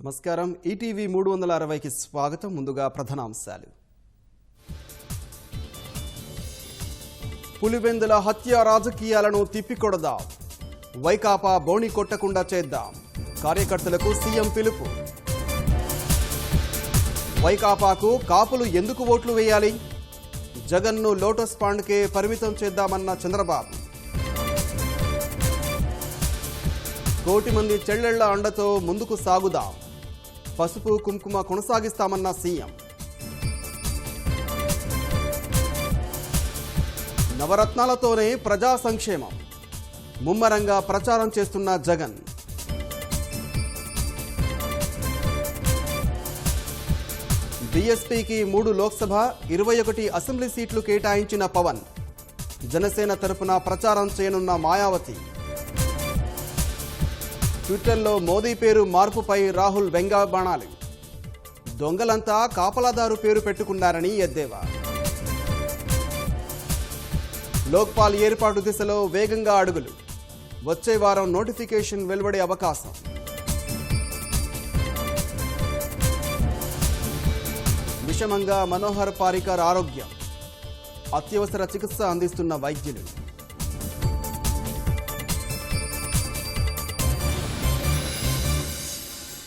నమస్కారం ఈటీవీ 360కి స్వాగతం. ముందుగా ప్రధానాంశాలు. పులివెందుల హత్య రాజకీయాలను తిప్పికొడదాం, వైకాపా బోణి కొట్టకుండా చేద్దాం, కార్యకర్తలకు సీఎం పిలుపు. వైకాపాకు కాపులు ఎందుకు ఓట్లు వేయాలి, జగన్ను లోటస్ పాండ్కే పరిమితం చేద్దామన్న చంద్రబాబు. కోటి మంది చెల్లెళ్ల అండతో ముందుకు సాగుదాం, పసుపు కుంకుమ కొనసాగిస్తామన్న సీఎం. నవరత్నాలతోనే ప్రజా సంక్షేమం, ముమ్మరంగా ప్రచారం చేస్తున్న జగన్. బీఎస్పీకి 3 లోక్సభ 21 అసెంబ్లీ సీట్లు కేటాయించిన పవన్. జనసేన తరపున ప్రచారం చేయనున్న మాయావతి. ట్విట్టర్లో మోదీ పేరు మార్పుపై రాహుల్ వ్యంగ్యబాణాలు. దొంగలంతా కాపలాదారు పేరు పెట్టుకున్నారని ఎద్దేవా. లోక్పాల్ ఏర్పాటు దిశలో వేగంగా అడుగులు, వచ్చే వారం నోటిఫికేషన్ వెలువడే అవకాశం. విషమంగా మనోహర్ పారికర్ ఆరోగ్యం, అత్యవసర చికిత్స అందిస్తున్న వైద్యులు.